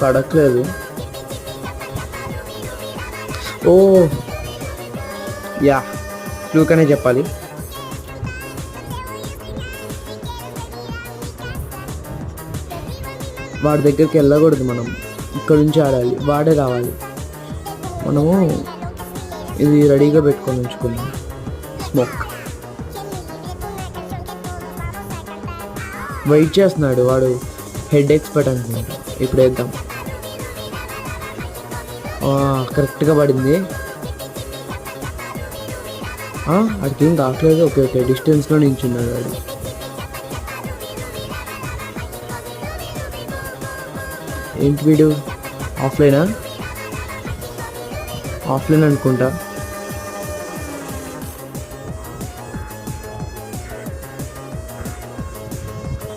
పడట్లేదు. ఓ యా, ఫ్లూకనే చెప్పాలి. వాడి దగ్గరికి వెళ్ళకూడదు, మనం ఇక్కడ నుంచి ఆడాలి, వాడే రావాలి. మనము ఇది రెడీగా పెట్టుకొని ఉంచుకుందాం. స్మోక్ వెయిట్ చేస్తున్నాడు వాడు, హెడ్ ఎక్స్పర్ట్ అనుకుంటా. ఇప్పుడు వేద్దాం. కరెక్ట్గా పడింది. అడికి ఏం కావట్లేదు. ఓకే ఓకే, డిస్టెన్స్లో నించున్నాడు వాడు. ఏంటి వీడు, ఆఫ్లైనా? ఆఫ్లైన్ అనుకుంటా.